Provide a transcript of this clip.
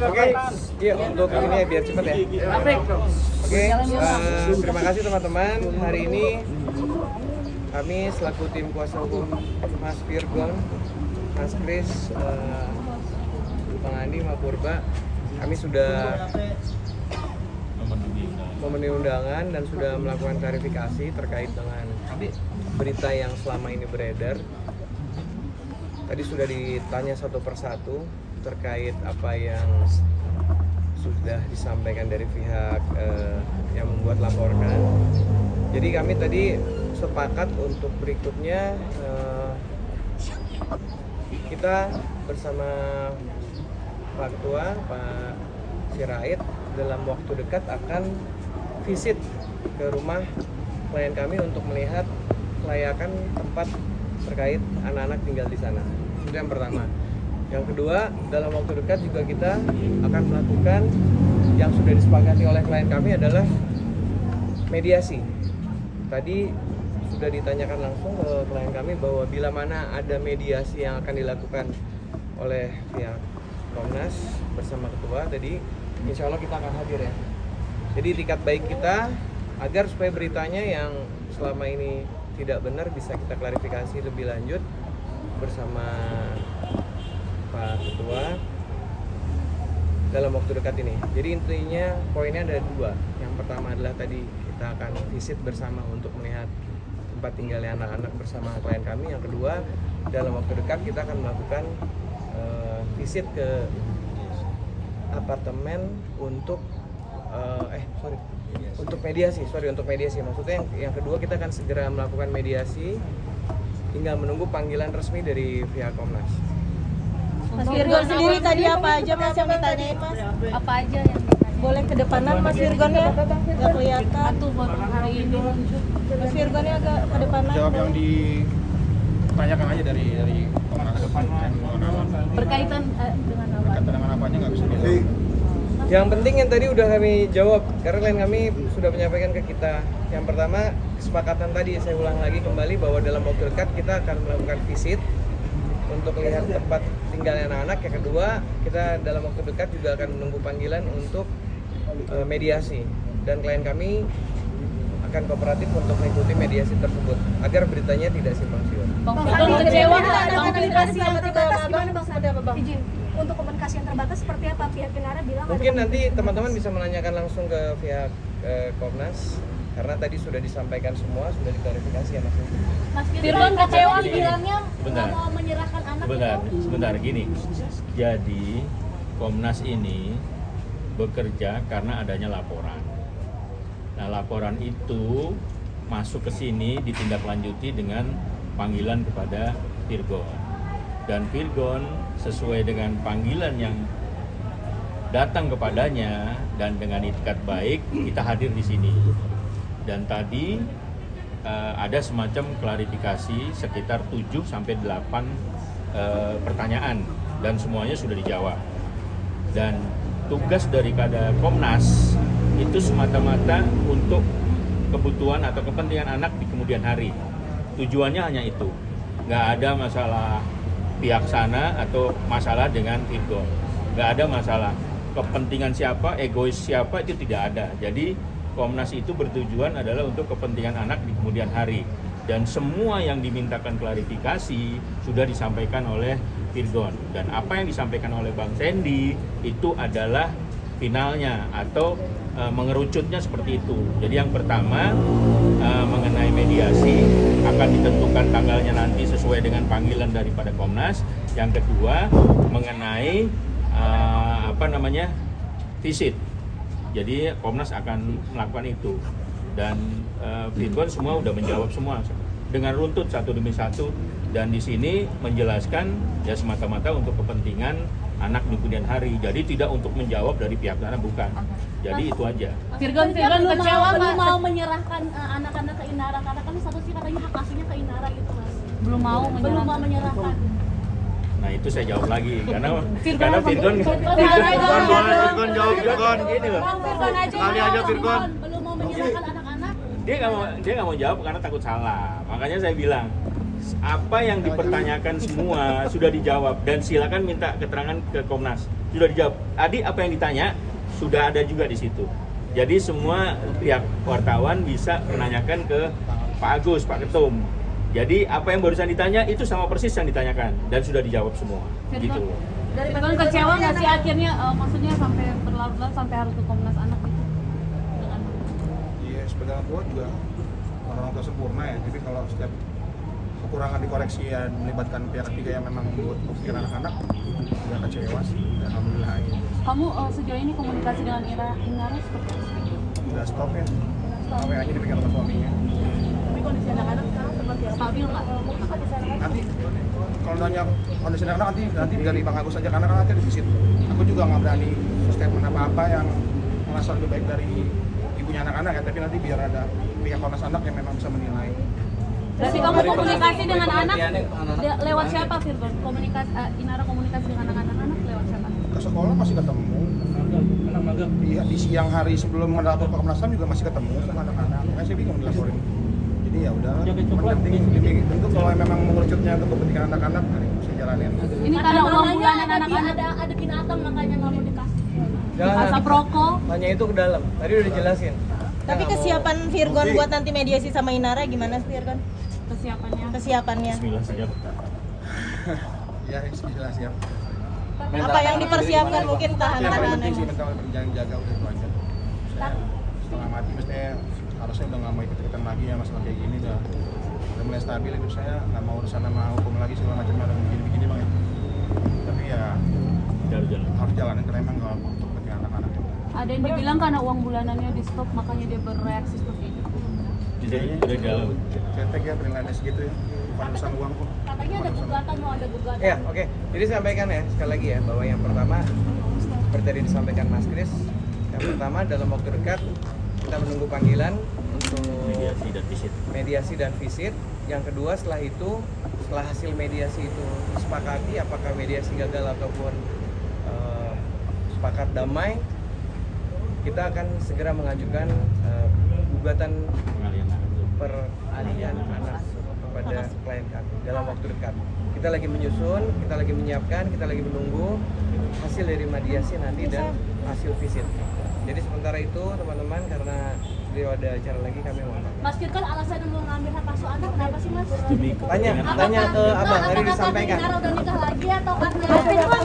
Oke, iya untuk ini ya biar cepet ya. Oke, terima kasih teman-teman. Hari ini kami selaku tim kuasa hukum Mas Virgon, Mas Kris, Bang Andi, Mbak Purba, kami sudah memenuhi undangan dan sudah melakukan klarifikasi terkait dengan berita yang selama ini beredar. Tadi sudah ditanya satu persatu terkait apa yang sudah disampaikan dari pihak yang membuat laporan. Jadi kami tadi sepakat untuk berikutnya kita bersama Pak Ketua, Pak Sirait dalam waktu dekat akan visit ke rumah klien kami untuk melihat kelayakan tempat terkait anak-anak tinggal di sana. Itu yang pertama. Yang kedua, dalam waktu dekat juga kita akan melakukan yang sudah disepakati oleh klien kami adalah mediasi. Tadi sudah ditanyakan langsung ke klien kami bahwa bila mana ada mediasi yang akan dilakukan oleh pihak Komnas bersama Ketua, tadi insya Allah kita akan hadir ya. Jadi tiket baik kita agar supaya beritanya yang selama ini tidak benar bisa kita klarifikasi lebih lanjut bersama Pak Ketua dalam waktu dekat ini. Jadi intinya poinnya ada dua. Yang pertama adalah tadi kita akan visit bersama untuk melihat tempat tinggalnya anak-anak bersama klien kami. Yang kedua, dalam waktu dekat kita akan melakukan visit ke apartemen untuk untuk mediasi. Maksudnya yang kedua kita akan segera melakukan mediasi, tinggal menunggu panggilan resmi dari pihak Komnas. Mas Virgon sendiri tadi apa aja Mas yang ditanyain Mas? Apa aja yang ditanya? Boleh ke depanan Mas Virgon ya? Nggak kelihatan. Satu baru hari ini muncul. Mas Virgonnya agak ke depanan. Jawab yang ditanyakan aja dari Komnas. Berkaitan dengan apa? Berkaitan dengan apanya nggak bisa dijawab. Yang penting yang tadi udah kami jawab, karena klien kami sudah menyampaikan ke kita. Yang pertama, kesepakatan tadi saya ulang lagi kembali bahwa dalam waktu dekat kita akan melakukan visit untuk melihat tempat tinggalnya anak-anak. Yang kedua, kita dalam waktu dekat juga akan menunggu panggilan untuk mediasi. Dan klien kami akan kooperatif untuk mengikuti mediasi tersebut agar beritanya tidak simpang siur. Bang Virgon kecewa nggak? Bang Komunikasi yang terbatas gimana Bang? Seperti apa Bang? Izin, untuk komunikasi yang terbatas seperti apa? Pihak Pinara bilang Mungkin nanti teman-teman bisa menanyakan langsung ke pihak Komnas, karena tadi sudah disampaikan semua, sudah diklarifikasi ya Mas. Mas Virgon kecewa bilangnya Sebentar. nggak mau menyerahkan anak Sebentar gini. Jadi Komnas ini bekerja karena adanya laporan. Nah, laporan itu masuk ke sini ditindaklanjuti dengan panggilan kepada Virgon. Dan Virgon sesuai dengan panggilan yang datang kepadanya dan dengan itikat baik kita hadir di sini. Dan tadi ada semacam klarifikasi sekitar 7 sampai 8 pertanyaan dan semuanya sudah dijawab. Dan tugas daripada Komnas itu semata-mata untuk kebutuhan atau kepentingan anak di kemudian hari. Tujuannya hanya itu. Nggak ada masalah pihak sana atau masalah dengan Virgon. Nggak ada masalah kepentingan siapa, egois siapa, itu tidak ada. Jadi Komnas itu bertujuan adalah untuk kepentingan anak di kemudian hari. Dan semua yang dimintakan klarifikasi sudah disampaikan oleh Virgon. Dan apa yang disampaikan oleh Bang Sandy itu adalah finalnya atau mengerucutnya seperti itu. Jadi yang pertama mengenai mediasi akan ditentukan tanggalnya nanti sesuai dengan panggilan daripada Komnas. Yang kedua mengenai visit. Jadi Komnas akan melakukan itu dan Virgon semua udah menjawab semua dengan runtut satu demi satu dan di sini menjelaskan ya semata-mata untuk kepentingan anak di kemudian hari. Jadi tidak untuk menjawab dari pihak sana, bukan. Jadi itu aja. Virgon kecewa belum mau menyerahkan anak-anak ke Inara karena kan statusnya katanya hak asuhnya ke Inara gitu Mas. Belum mau menyerahkan. Nah itu saya jawab lagi karena Virgon jawab Virgon. Ini loh. Virgon aja. Kali aja Virgon. Belum mau menyerahkan anak-anak. Dia nggak mau jawab karena takut salah. Makanya saya bilang apa yang dipertanyakan semua sudah dijawab dan silakan minta keterangan ke Komnas. Sudah dijawab. Tadi apa yang ditanya sudah ada juga di situ. Jadi semua pihak wartawan bisa menanyakan ke Pak Agus, Pak Ketum. Jadi apa yang barusan ditanya itu sama persis yang ditanyakan dan sudah dijawab semua. Gitu. Dari Firgon kecewa nggak sih akhirnya maksudnya sampai berlarut-larut sampai harus ke Komnas Anak gitu? Dengan Iya, sebagai orang tua juga orang tua sempurna ya. Jadi kalau setiap kekurangan dikoreksi ya melibatkan pihak ketiga yang memang membuat pikiran anak-anak, ya kecewa sih. Alhamdulillah aja. kamu sejauh ini komunikasi dengan Inara seperti apa? Udah stop ya. Sampai aja dipegang sama suaminya. Tapi kondisi anak-anak sekarang seperti apa? Stabil nggak? Nanti kalau nanya kondisi anak nanti dari Bang Agus aja karena kan nanti ada visit. Aku juga nggak berani statement apa-apa yang merasa lebih baik dari ibunya anak-anak ya, tapi nanti biar ada pihak Komnas Anak yang memang bisa menilai. Berarti kamu komunikasi dengan anak lewat siapa, Firgon? Inara komunikasi dengan anak-anak lewat siapa? Ke sekolah masih ketemu. Iya, di siang hari sebelum melapor ke Komnas HAM juga masih ketemu sama anak-anak. Makanya saya bingung dilaporin. Jadi ya udah, tentu kalau memang mengerucutnya untuk kepentingan anak-anak, bisa jalanin. Ini karena uang bulanan ada anak-anak. ada binatang makanya nggak mau dikasih. Asap rokok. Tanya itu ke dalam. Tadi udah dijelasin. Tapi kesiapan Virgon buat nanti mediasi sama Inara gimana sih Virgon? Kesiapannya. Kesiapannya. Bismillah siap. Ya, bismillah siap. Apa yang dipersiapkan mungkin Yang paling tahanan penting sih mental jangan jaga udah itu aja. Saya setengah mati mestinya harusnya udah nggak mau ikut-ikutan lagi ya masalah kayak gini udah mulai stabil hidup saya, nggak mau urusan sama hukum lagi segala macamnya udah begini-begini bang ya. Tapi ya harus jalanin karena emang nggak untuk kepentingan anak-anak. Ada yang dibilang karena uang bulanannya di stop makanya dia bereaksi seperti itu. Udah dalam. Cetek ya penilaiannya segitu ya, bukan urusan uang kok. Katanya ada gugatan, mau ada gugatan. Ya, oke. Jadi sampaikan ya sekali lagi ya bahwa yang pertama seperti tadi disampaikan Mas Kris, yang pertama dalam waktu dekat kita menunggu panggilan untuk mediasi dan visit. Yang kedua setelah itu, setelah hasil mediasi itu disepakati apakah mediasi gagal ataupun sepakat damai, kita akan segera mengajukan gugatan peralihan anak kepada klien kami dalam waktu dekat. Kita lagi menyusun, kita lagi menyiapkan, kita lagi menunggu hasil dari mediasi nanti dan hasil visit. Jadi sementara itu teman-teman karena beliau ada acara lagi kami mohon maaf. Mas Firgon alasan mau ngambil hak asuh anak kenapa sih Mas? Tanya ke abang tadi disampaikan. Inara udah nikah lagi atau karena? Mas Firgon,